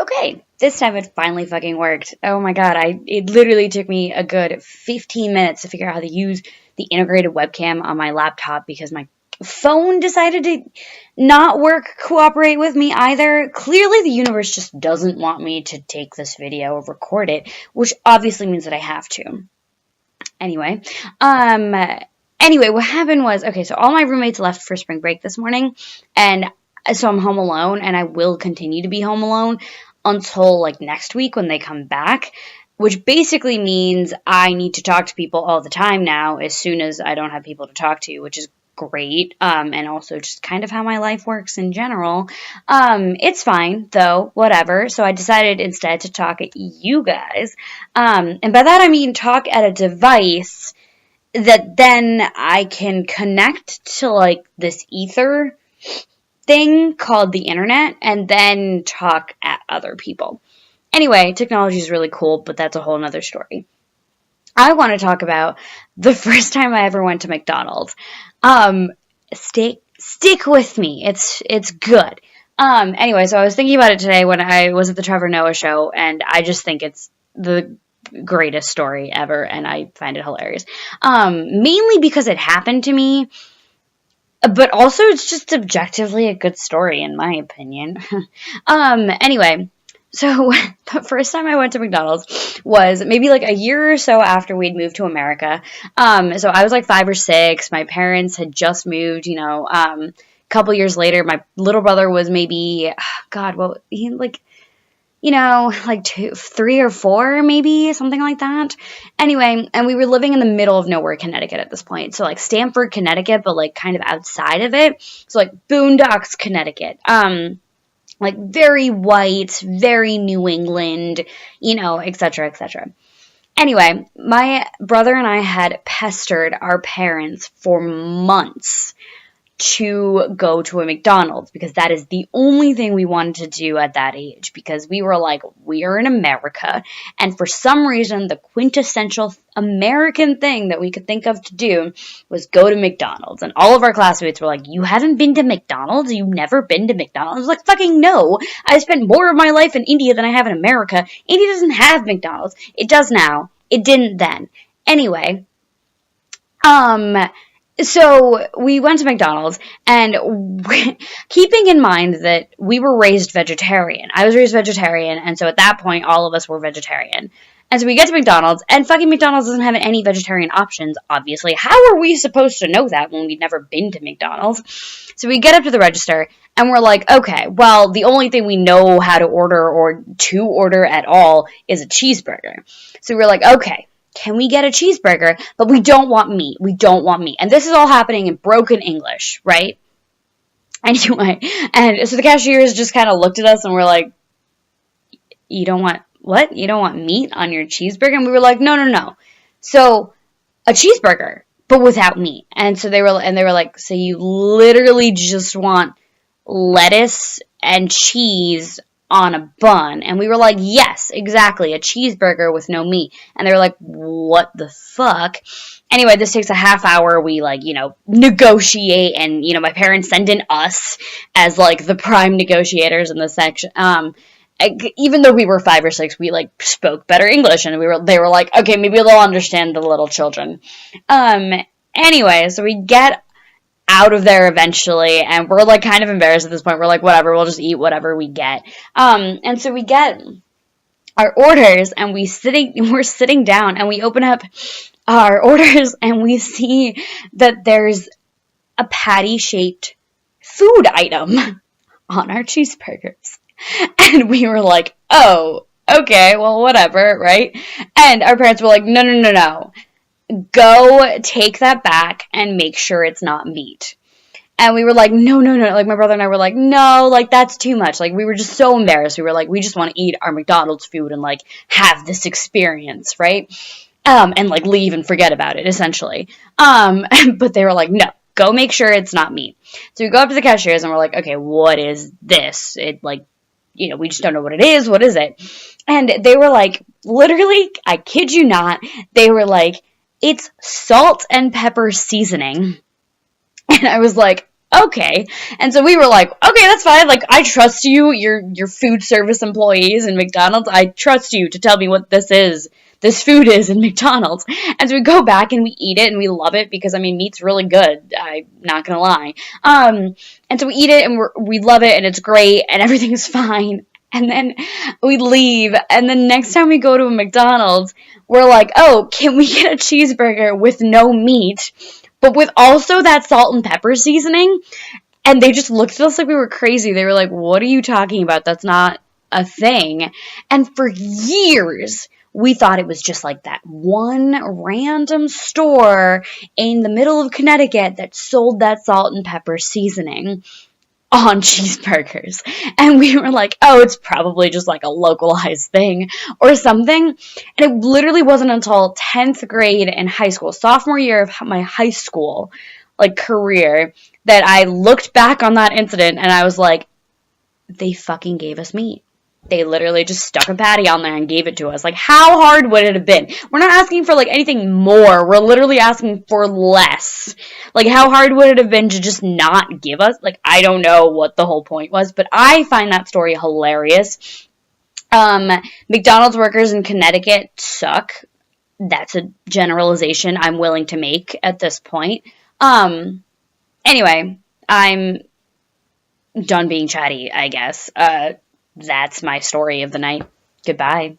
Okay, this time it finally fucking worked. Oh my god, it literally took me a good 15 minutes to figure out how to use the integrated webcam on my laptop because my phone decided to not cooperate with me either. Clearly the universe just doesn't want me to take this video or record it, which obviously means that I have to. Anyway, what happened was, okay, so all my roommates left for spring break this morning, and so I'm home alone, and I will continue to be home alone until, like, next week when they come back, which basically means I need to talk to people all the time now as soon as I don't have people to talk to, which is great, and also just kind of how my life works in general. It's fine, though, whatever, so I decided instead to talk at you guys, and by that I mean talk at a device that then I can connect to, like, this ether thing called the internet and then talk at other people. Anyway, technology is really cool, but that's a whole nother story. I want to talk about the first time I ever went to McDonald's. Stick with me. It's good. Anyway, so I was thinking about it today when I was at the Trevor Noah show, and I just think it's the greatest story ever, and I find it hilarious. Mainly because it happened to me, but also it's just objectively a good story, in my opinion. Anyway, so the first time I went to McDonald's was maybe like a year or so after we'd moved to America. So I was like 5 or 6. My parents had just moved, a couple years later. My little brother was maybe, like 3 or 4, maybe, something like that. Anyway, and we were living in the middle of nowhere, Connecticut at this point. So, like, Stamford, Connecticut, but, like, kind of outside of it. So, like, Boondocks, Connecticut. Like, very white, very New England, et cetera, et cetera. Anyway, my brother and I had pestered our parents for months to go to a McDonald's because that is the only thing we wanted to do at that age, because we were like, we are in America, and for some reason the quintessential American thing that we could think of to do was go to McDonald's. And all of our classmates were like, you haven't been to McDonald's? You've never been to McDonald's? I was like, fucking no. I spent more of my life in India than I have in America. India doesn't have McDonald's. It does now. It didn't then. Anyway, so we went to McDonald's, and keeping in mind that we were raised vegetarian. I was raised vegetarian, and so at that point, all of us were vegetarian. And so we get to McDonald's, and fucking McDonald's doesn't have any vegetarian options, obviously. How are we supposed to know that when we've never been to McDonald's? So we get up to the register, and we're like, okay, well, the only thing we know how to order or to order at all is a cheeseburger. So we're like, okay, can we get a cheeseburger? But we don't want meat. We don't want meat. And this is all happening in broken English, right? Anyway, and so the cashiers just kind of looked at us and were like, you don't want what? You don't want meat on your cheeseburger? And we were like, no. So a cheeseburger, but without meat. And so they were like, so you literally just want lettuce and cheese on a bun? And we were like, yes, exactly, a cheeseburger with no meat. And they were like, what the fuck? Anyway, this takes a half hour. We, negotiate, and, my parents send in us as, the prime negotiators in the section. Even though we were 5 or 6, we, spoke better English, and they were like, okay, maybe they'll understand the little children. Anyway, so we get out of there eventually, and we're kind of embarrassed at this point. We're like, whatever, we'll just eat whatever we get. And so we get our orders, and we're sitting down, and we open up our orders, and we see that there's a patty-shaped food item on our cheeseburgers. And we were like, oh, okay, well, whatever, right? And our parents were like, no. Go take that back and make sure it's not meat. And we were like, no. My brother and I were like, no, that's too much. We were just so embarrassed. We were like, we just want to eat our McDonald's food and, have this experience, right? And, leave and forget about it, essentially. But they were like, no, go make sure it's not meat. So we go up to the cashiers and we're like, okay, what is this? We just don't know what it is. What is it? And they were like, literally, I kid you not, they were like, it's salt and pepper seasoning. And I was like, okay. And so we were like, okay, that's fine. Like, I trust you. You're food service employees in McDonald's. I trust you to tell me what this food is in McDonald's. And so we go back and we eat it and we love it because, I mean, meat's really good. I'm not gonna lie. And so we eat it and we love it and it's great and everything's fine. And then we leave. And then next time we go to a McDonald's, we're like, oh, can we get a cheeseburger with no meat, but with also that salt and pepper seasoning? And they just looked at us like we were crazy. They were like, what are you talking about? That's not a thing. And for years, we thought it was just like that one random store in the middle of Connecticut that sold that salt and pepper seasoning on cheeseburgers. And we were like, oh, it's probably just like a localized thing or something. And it literally wasn't until 10th grade in high school, sophomore year of my high school like career, that I looked back on that incident and I was like, they fucking gave us meat. They literally just stuck a patty on there and gave it to us. Like, how hard would it have been? We're not asking for, like, anything more. We're literally asking for less. Like, how hard would it have been to just not give us? Like, I don't know what the whole point was, but I find that story hilarious. McDonald's workers in Connecticut suck. That's a generalization I'm willing to make at this point. Anyway, I'm done being chatty, I guess. That's my story of the night. Goodbye.